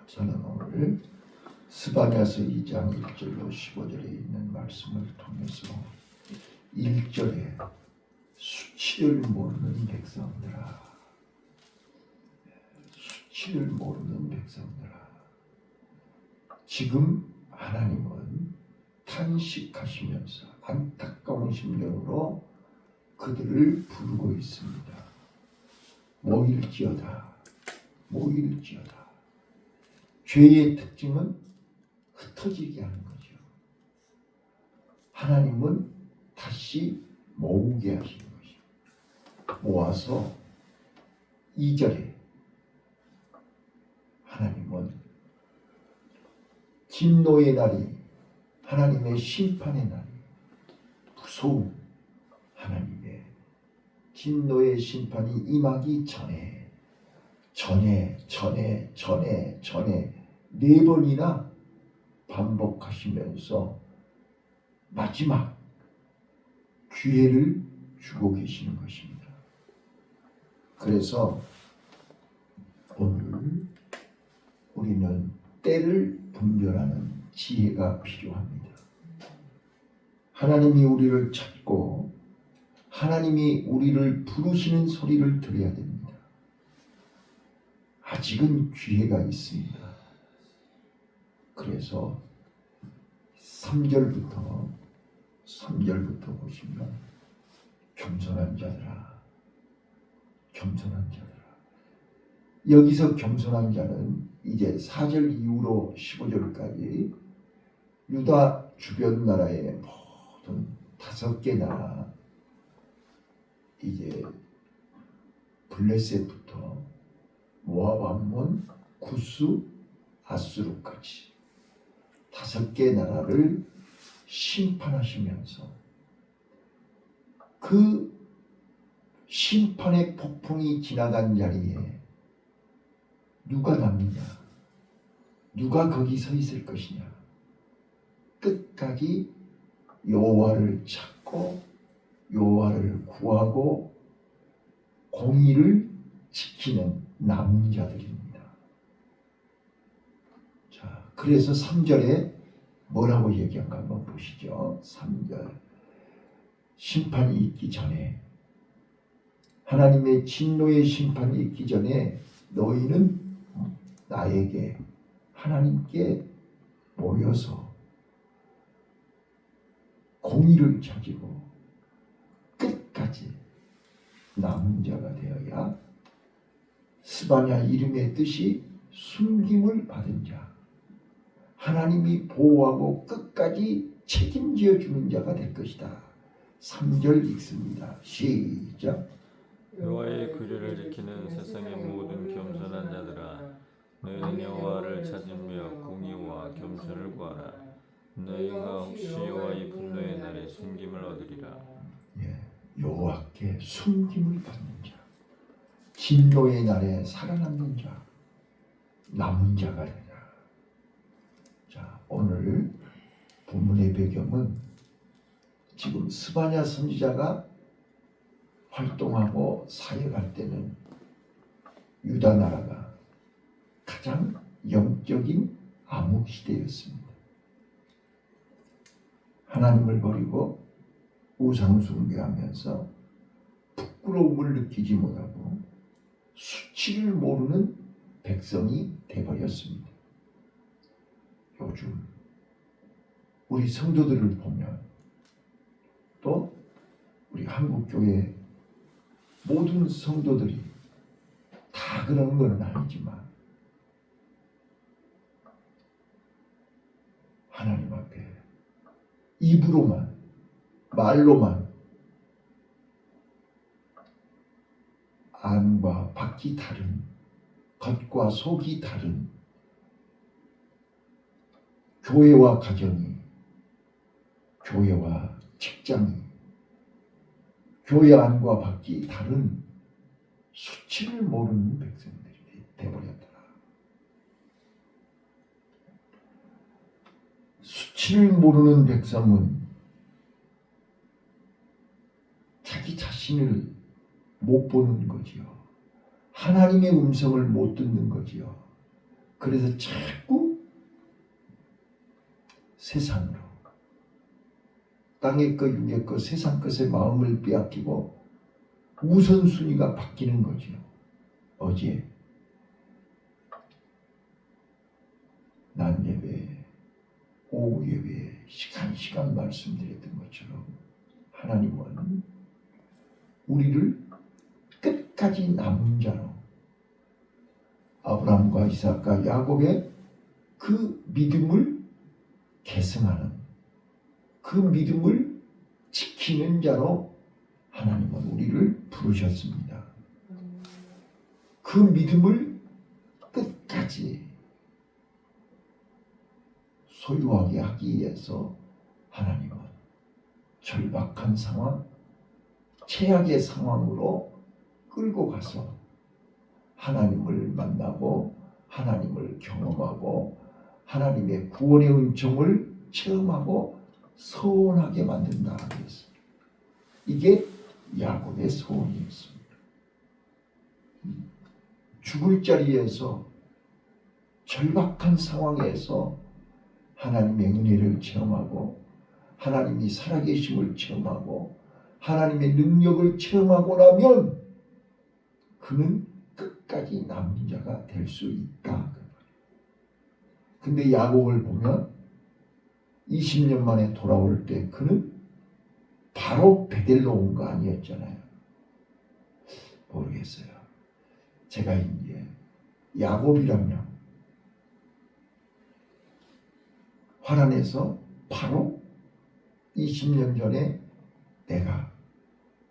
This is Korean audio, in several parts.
저는 오늘 스바냐서 2장 1절로 15절에 있는 말씀을 통해서 1절에 수치를 모르는 백성들아, 수치를 모르는 백성들아, 지금 하나님은 탄식하시면서 안타까운 심령으로 그들을 부르고 있습니다. 모일지어다, 모일지어다. 죄의 특징은 흩어지게 하는 거죠. 하나님은 다시 모으게 하시는 것입니다. 모아서 2절에 하나님은 진노의 날이, 하나님의 심판의 날이, 무서운 하나님의 진노의 심판이 임하기 전에 4번이나 반복하시면서 마지막 기회를 주고 계시는 것입니다. 그래서 오늘 우리는 때를 분별하는 지혜가 필요합니다. 하나님이 우리를 찾고 하나님이 우리를 부르시는 소리를 들어야 됩니다. 아직은 기회가 있습니다. 그래서 3절부터 보시면 겸손한 자들아, 겸손한 자들아. 여기서 겸손한 자는 이제 4절 이후로 15절까지 유다 주변 나라의 모든 5개 나라, 이제 블레셋부터 모압, 암몬, 구스, 아수르까지 5개 나라를 심판하시면서 그 심판의 폭풍이 지나간 자리에 누가 남느냐, 누가 거기 서 있을 것이냐. 끝까지 여호와를 찾고 여호와를 구하고 공의를 지키는 남은 자들입니다. 자, 그래서 3절에 뭐라고 얘기한가 한번 보시죠. 3절. 심판이 있기 전에, 하나님의 진노의 심판이 있기 전에 너희는 나에게, 하나님께 모여서 공의를 찾고 끝까지 남은 자가 되어야 스바냐 이름의 뜻이 숨김을 받은 자, 하나님이 보호하고 끝까지 책임져 주는 자가 될 것이다. 3절 읽습니다. 시작. 여호와의 규례를 지키는 세상의 모든 겸손한 자들아, 너희는 여호와를 찾으며 공의와 겸손을 구하라. 너희가 혹시 여호와의 분노의 날에 숨김을 얻으리라. 여호와께 숨김을 받는 자, 진노의 날에 살아남는 자, 남은 자가 되라. 자, 오늘 본문의 배경은 지금 스바냐 선지자가 활동하고 사역할 때는 유다 나라가 가장 영적인 암흑 시대였습니다. 하나님을 버리고 우상 숭배하면서 부끄러움을 느끼지 못하고 수치를 모르는 백성이 되어버렸습니다. 요즘 우리 성도들을 보면, 또 우리 한국교회 모든 성도들이 다 그런 건 아니지만 하나님 앞에 입으로만, 말로만 안과 밖이 다른, 겉과 속이 다른 교회와 가정이, 교회와 직장이, 교회 안과 밖이 다른 수치를 모르는 백성들이 되어버렸더라. 수치를 모르는 백성은 자기 자신을 못 보는 거지요. 하나님의 음성을 못 듣는 거지요. 그래서 자꾸 세상으로, 땅의 것, 육의 것, 세상 것에 마음을 빼앗기고 우선순위가 바뀌는 거지요. 어제 낮 예배, 오후 예배 시간 말씀드렸던 것처럼 하나님은 우리를 끝까지 남은 자로 아브라함과 이삭과 야곱의 그 믿음을 계승하는, 그 믿음을 지키는 자로 하나님은 우리를 부르셨습니다. 그 믿음을 끝까지 소유하게 하기 위해서 하나님은 절박한 상황, 최악의 상황으로 끌고 가서 하나님을 만나고 하나님을 경험하고 하나님의 구원의 은총을 체험하고 소원하게 만든다 그랬어요. 이게 야곱의 소원이었습니다. 죽을 자리에서, 절박한 상황에서 하나님의 은혜를 체험하고 하나님이 살아계심을 체험하고 하나님의 능력을 체험하고 나면 그는 끝까지 남은 자가 될 수 있다. 근데 야곱을 보면 20년 만에 돌아올 때 그는 바로 베델로 온 거 아니었잖아요. 모르겠어요. 제가 이제 야곱이라면 화란에서 바로 20년 전에 내가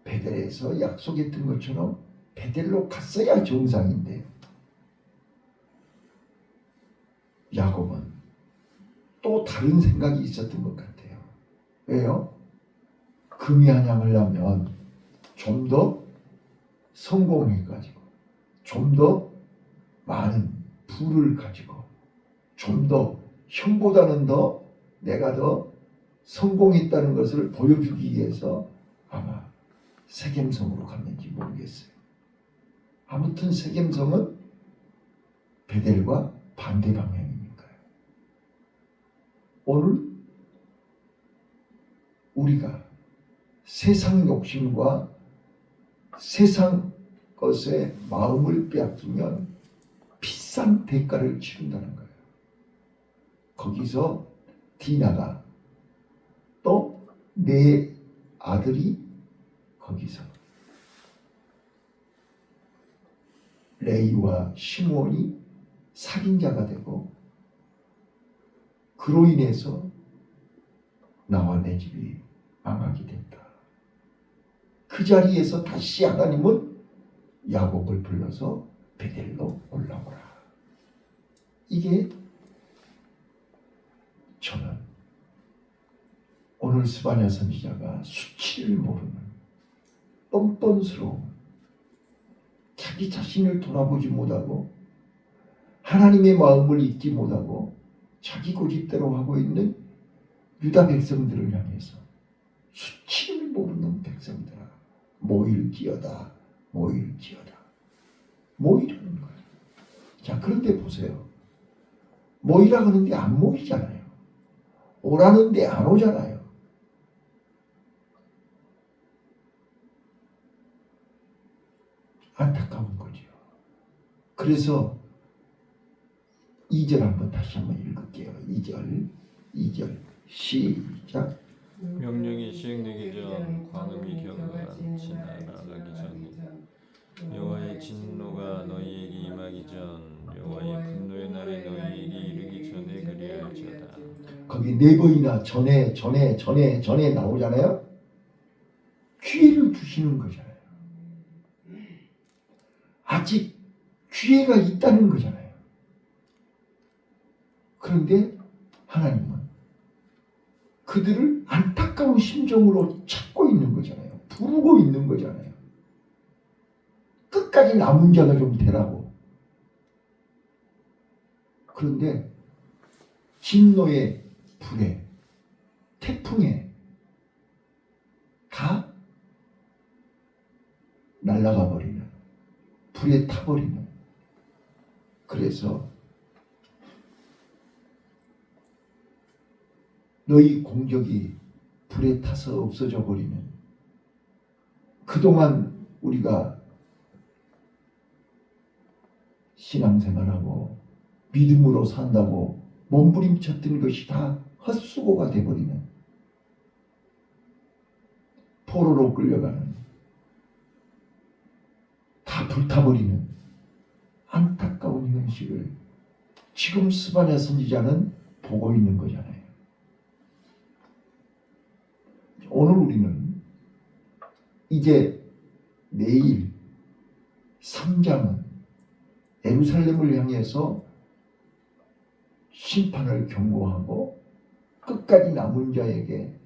베델에서 약속했던 것처럼 베델로 갔어야 정상인데 야곱은 또 다른 생각이 있었던 것 같아요. 왜요? 금이 한양하려면 좀 더 성공해가지고 좀 더 많은 부를 가지고 좀 더 형보다는 더 내가 더 성공했다는 것을 보여주기 위해서 아마 세겜성으로 갔는지 모르겠어요. 아무튼 세겜성은 베델과 반대 방향이니까요. 오늘 우리가 세상 욕심과 세상 것에 마음을 빼앗기면 비싼 대가를 치른다는 거예요. 거기서 디나가 또 내 아들이 거기서 레이와 시므온이 살인자가 되고 그로 인해서 나와 내 집이 망하게 됐다. 그 자리에서 다시 하나님은 야곱을 불러서 베델로 올라오라. 이게 저는 오늘 스바냐 선지자가 수치를 모르는 뻔뻔스러운, 자기 자신을 돌아보지 못하고 하나님의 마음을 잊지 못하고 자기 고집대로 하고 있는 유다 백성들을 향해서 수치를 모르는 백성들아 모일지어다 모일지어다 모이라는 거예요. 자, 그런데 보세요. 모이라 그러는데 안 모이잖아요. 오라는데 안 오잖아요. 안타까운 거죠. 그래서 2절 한번 다시 한번 읽을게요. 2절 시작. 명령이 시행되기 전 광음이 경건한 지나가기 전 여호와의 진노가 너희에게 임하기 전 여호와의 분노의 날이 너희에게 이르기 전에 그리할지어다. 거기 4번이나 전에 나오잖아요. 기회를 주시는 거잖아요. 아직 기회가 있다는 거잖아요. 그런데 하나님은 그들을 안타까운 심정으로 찾고 있는 거잖아요. 부르고 있는 거잖아요. 끝까지 남은 자가 좀 되라고. 그런데 진노의 불에, 태풍에 다 날아가 버리는 불에 타버리는. 그래서 너희 공적이 불에 타서 없어져 버리는, 그동안 우리가 신앙생활하고 믿음으로 산다고 몸부림쳤던 것이 다 헛수고가 돼버리는, 포로로 끌려가는, 다 불타버리는 안타까운 현실을 지금 스바냐 선지자는 보고 있는 거잖아요. 오늘 우리는 이제 내일 3장은 예루살렘을 향해서 심판을 경고하고 끝까지 남은 자에게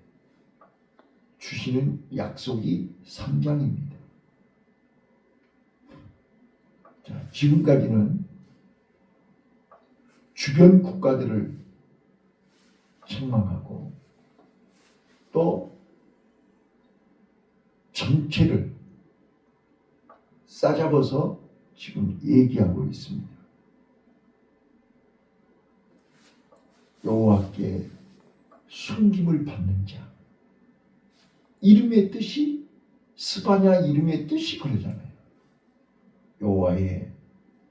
주시는 약속이 3장입니다. 자, 지금까지는 주변 국가들을 책망하고 또 전체를 싸잡아서 지금 얘기하고 있습니다. 여호와께 숨김을 받는 자, 이름의 뜻이 스바냐 이름의 뜻이 그러잖아요. 여호와의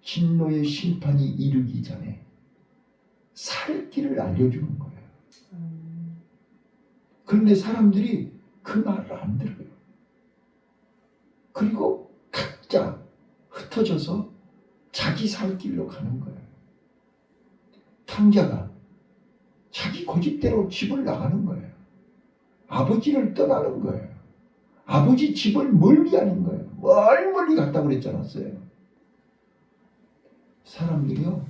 진노의 심판이 이르기 전에 살 길을 알려주는 거예요. 그런데 사람들이 그 말을 안 들어요. 그리고 각자 흩어져서 자기 살 길로 가는 거예요. 탕자가 자기 고집대로 집을 나가는 거예요. 아버지를 떠나는 거예요. 아버지 집을 멀리 하는 거예요. 멀리 갔다 그랬지 않았어요? 사람들이요,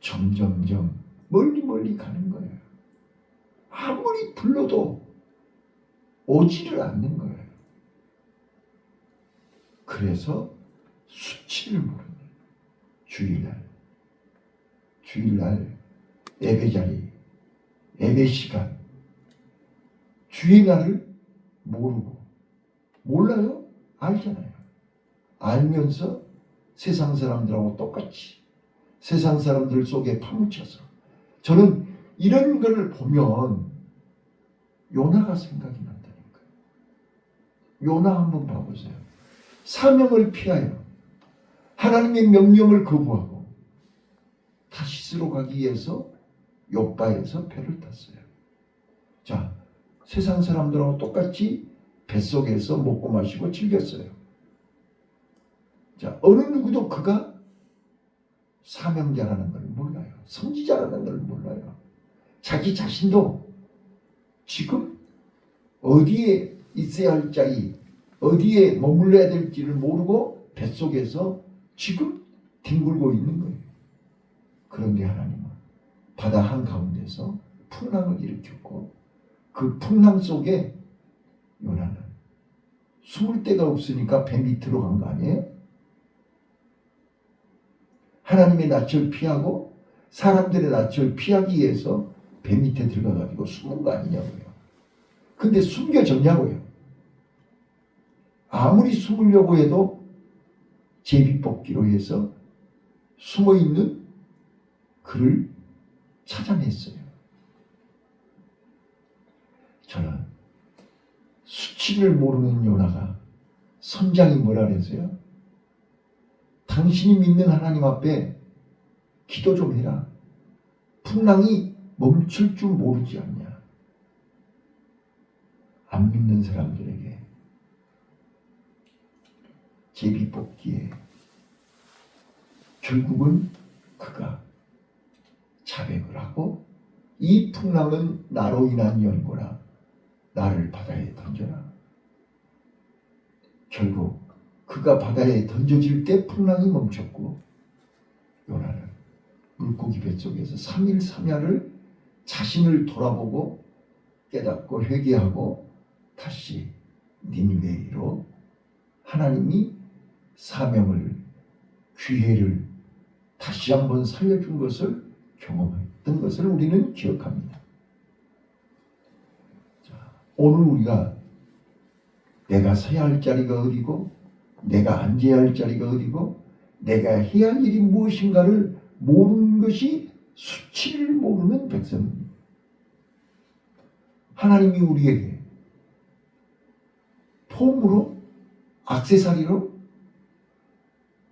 점점점 멀리 가는 거예요. 아무리 불러도 오지를 않는 거예요. 그래서 수치를 모르는, 주일날 예배자리, 예배 시간, 주의 날을 모르고, 몰라요? 알잖아요. 알면서 세상 사람들하고 똑같이 세상 사람들 속에 파묻혀서, 저는 이런 걸 보면 요나가 생각이 난다니까요. 요나 한번 봐보세요. 사명을 피하여 하나님의 명령을 거부하고 타시스로 가기 위해서 욥바에서 배를 탔어요. 자, 세상 사람들하고 똑같이 뱃속에서 먹고 마시고 즐겼어요. 자, 어느 누구도 그가 사명자라는 걸 몰라요. 선지자라는 걸 몰라요. 자기 자신도 지금 어디에 있어야 할지, 어디에 머물러야 될지를 모르고 뱃속에서 지금 뒹굴고 있는 거예요. 그런데 하나님은 바다 한가운데서 풍랑을 일으켰고, 그 풍랑 속에 요나는 숨을 데가 없으니까 배 밑으로 간 거 아니에요? 하나님의 낯을 피하고 사람들의 낯을 피하기 위해서 배 밑에 들어가가지고 숨은 거 아니냐고요. 근데 숨겨졌냐고요. 아무리 숨으려고 해도 제비뽑기로 해서 숨어있는 그를 찾아냈어요. 저는 수치를 모르는 요나가, 선장이 뭐라 그랬어요? 당신이 믿는 하나님 앞에 기도 좀 해라. 풍랑이 멈출 줄 모르지 않냐. 안 믿는 사람들에게 제비뽑기에 결국은 그가 자백을 하고, 이 풍랑은 나로 인한 연고라, 나를 바다에 던져라. 결국 그가 바다에 던져질 때 풍랑이 멈췄고, 요나는 물고기 뱃속에서 3일 3야를 자신을 돌아보고 깨닫고 회개하고 다시 니느웨로 하나님이 사명을, 기회를 다시 한번 살려준 것을 경험했던 것을 우리는 기억합니다. 자, 오늘 우리가 내가 서야 할 자리가 어디고 내가 앉아야 할 자리가 어디고 내가 해야 할 일이 무엇인가를 모르는 것이 수치를 모르는 백성입니다. 하나님이 우리에게 폼으로 액세서리로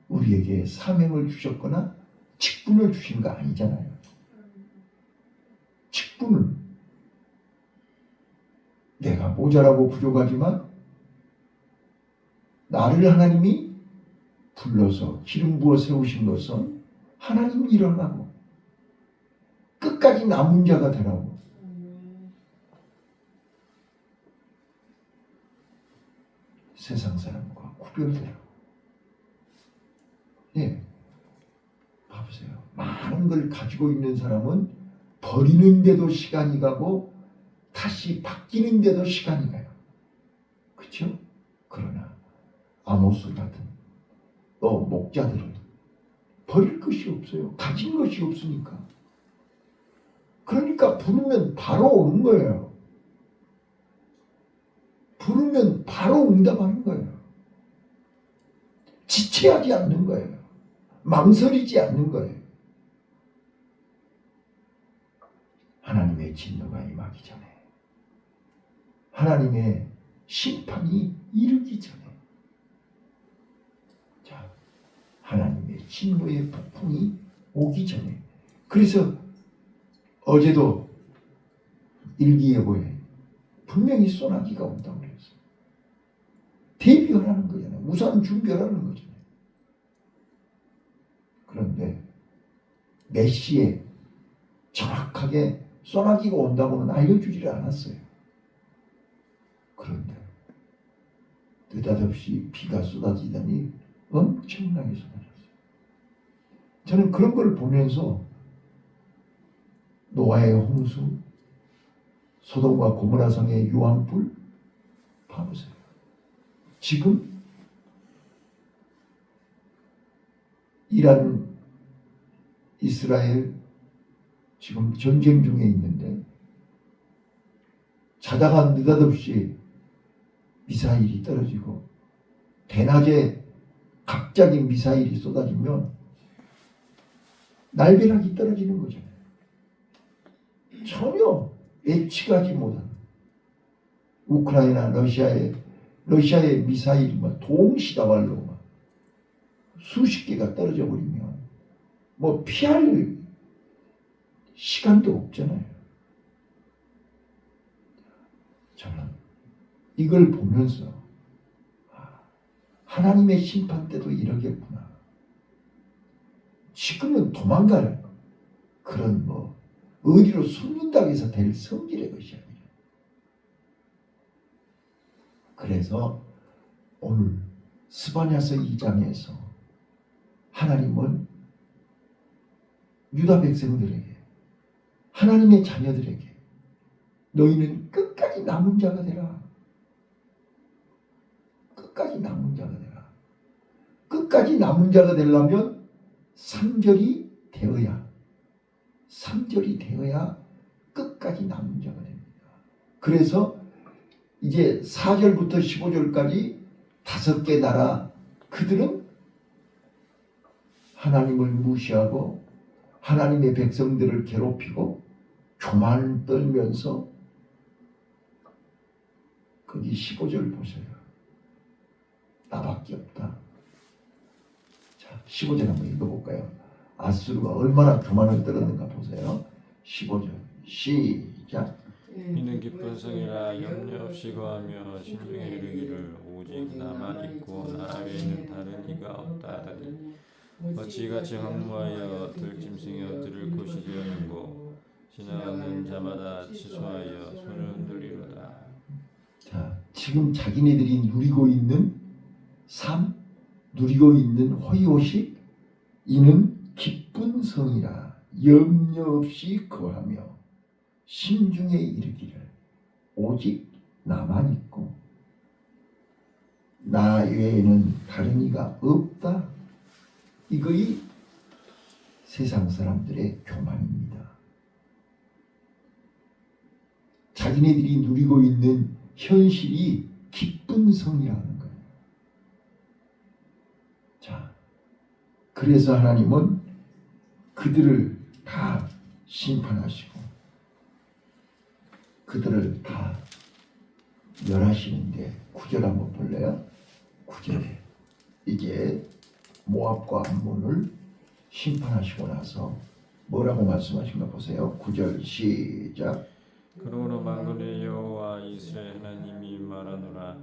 우리에게 사명을 주셨거나 직분을 주신 거 아니잖아요. 직분은 내가 모자라고 부족하지만 나를 하나님이 불러서 기름 부어 세우신 것은 하나님 일어나고 끝까지 남은 자가 되라고. 세상 사람과 구별되라고. 예, 봐보세요. 많은 걸 가지고 있는 사람은 버리는데도 시간이 가고 다시 바뀌는데도 시간이 가요. 그렇죠? 그러나 아모스 같은 또 목자들은 버릴 것이 없어요. 가진 것이 없으니까. 그러니까 부르면 바로 오는 거예요. 부르면 바로 응답하는 거예요. 지체하지 않는 거예요. 망설이지 않는 거예요. 하나님의 진노가 임하기 전에, 하나님의 심판이 이르기 전에, 자, 하나님의 진노의 폭풍이 오기 전에. 그래서 어제도 일기예보에 분명히 소나기가 온다고 그랬어요. 대비하라는 거잖아요. 우산 준비하라는 거잖아요. 그런데 몇 시에 정확하게 소나기가 온다고는 알려주지를 않았어요. 그런데 느닷없이 비가 쏟아지더니 엄청나게 쏟아졌어요. 저는 그런 걸 보면서 노아의 홍수, 소돔과 고모라 성의 유황불 봐보세요. 지금 이란, 이스라엘 지금 전쟁 중에 있는데 자다가 느닷없이 미사일이 떨어지고 대낮에 갑자기 미사일이 쏟아지면 날벼락이 떨어지는 거잖아요. 전혀 예측하지 못한 우크라이나 러시아의 미사일이 막 동시다발로 막 수십 개가 떨어져 버리면 뭐 피할 시간도 없잖아요. 저는 이걸 보면서 하나님의 심판 때도 이러겠구나. 지금은 도망갈 그런 뭐 어디로 숨는다고 해서 될 성질의 것이 아니라. 그래서 오늘 스바냐서 2장에서 하나님은 유다 백성들에게, 하나님의 자녀들에게 너희는 끝까지 남은 자가 되라. 끝까지 남은 자가 되라. 끝까지 남은 자가 되려면 3절이 되어야 끝까지 남은 자가 됩니다. 그래서 이제 4절부터 15절까지 5개 나라, 그들은 하나님을 무시하고 하나님의 백성들을 괴롭히고 교만 떨면서, 거기 15절 보세요. 나밖에 없다. 자, 15절 한번 읽어볼까요? 아수르가 얼마나 교만을 떨었는가 보세요. 15절 시작. 이는 기쁜 성이라 염려 없이 거하며 신중에 이르기를 오직 나만 있고 나 외에는 다른 이가 없다 하다니 어찌 같이 황무하여 들짐승에 엎드릴 곳이 되었는고 지나가는 자마다 치소하여 손을 흔들리로다. 자, 지금 자기네들이 누리고 있는 삶, 누리고 있는 호의호식, 이는 기쁜 성이라 염려 없이 거하며 심중에 이르기를 오직 나만 있고 나 외에는 다른 이가 없다. 이거이 세상 사람들의 교만입니다. 자기네들이 누리고 있는 현실이 기쁜 성이라는 거예요. 그래서 하나님은 그들을 다 심판하시고 그들을 다 멸하시는데 9절 한번 볼래요? 9절에 이제 모압과 암몬을 심판하시고 나서 뭐라고 말씀하신가 보세요. 9절 시작. 그러므로 만군의 여호와 이스라엘 하나님이 말하노라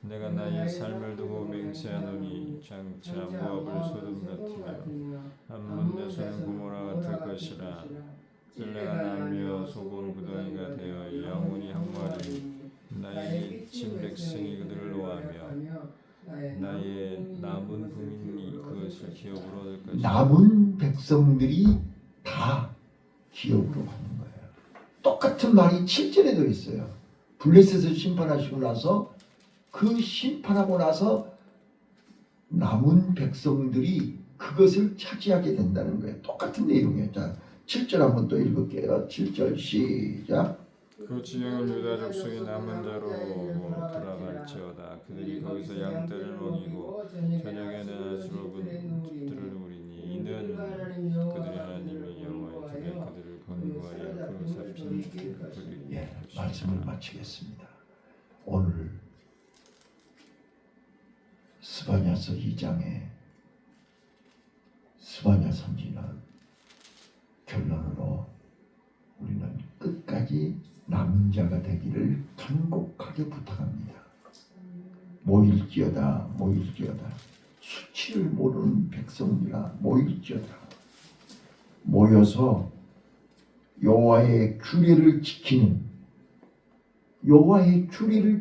내가 나의 삶을 두고 맹세하노니 장차 모압을 소돔 같으며 암몬 내소는 고모라 같을 것이라 셀레가 나며 소금 구덩이가 되어 영원히 항모하리니 나의 친 백성이 그들을 노하며 나의 남은 부민이 그것을 기업으로 얻을 것이라. 남은 백성들이 다 기업으로 받는 거예요. 똑같은 말이 7절에도 있어요. 블레셋을 심판하시고 나서 그 심판하고 나서 남은 백성들이 그것을 차지하게 된다는 거예요. 똑같은 내용이에요. 자, 7절 한번 또 읽을게요. 7절 시작. 그 지경을 유다 족속의 남은 자로 돌아갈지어다. 그들이 거기서 양떼를 먹이고 저녁에는 아수르분 집들을 누리니 이는 그들의 하나님이 여호와의 길에 그들을 건거하여 그 삽힌 그들을 예, 말씀을 마치겠습니다. 오늘 스바냐서 2장에 스바냐 선지는 결론으로 우리는 끝까지 남은 자가 되기를 간곡하게 부탁합니다. 모일지어다 모일지어다 수치를 모르는 백성들아 모일지어다 모여서 여호와의 규례를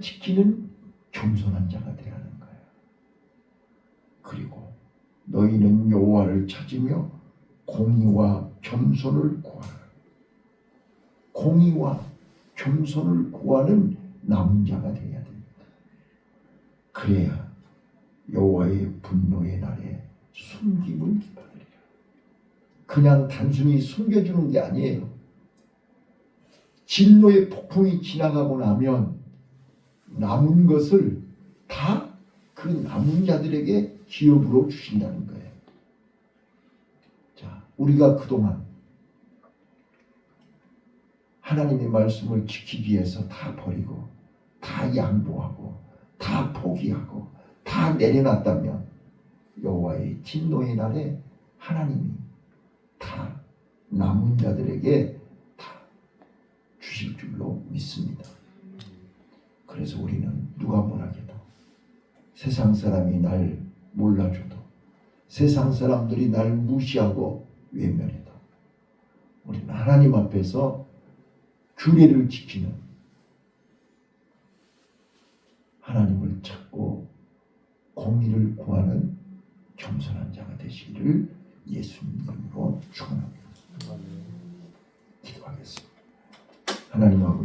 지키는 겸손한 자가 되어야 하는 거예요. 그리고 너희는 여호와를 찾으며 공의와 겸손을 구하라. 공의와 겸손을 구하는 남은 자가 되어야 됩니다. 그래야 여호와의 분노의 날에 숨김을 받으리라. 그냥 단순히 숨겨주는 게 아니에요. 진노의 폭풍이 지나가고 나면 남은 것을 다 그 남은 자들에게 기업으로 주신다는 거예요. 자, 우리가 그동안 하나님의 말씀을 지키기 위해서 다 버리고 다 양보하고 다 포기하고 다 내려놨다면 여호와의 진노의 날에 하나님이 다 남은 자들에게 다 주실 줄로 믿습니다. 그래서 우리는 누가 뭐라 해도 세상 사람이 날 몰라줘도 세상 사람들이 날 무시하고 외면해도 우리는 하나님 앞에서 규례를 지키는 하나님을 찾고 공의를 구하는 겸손한 자가 되시기를 예수님 이름으로 축원합니다. 기도하겠습니다. 하나님 아버지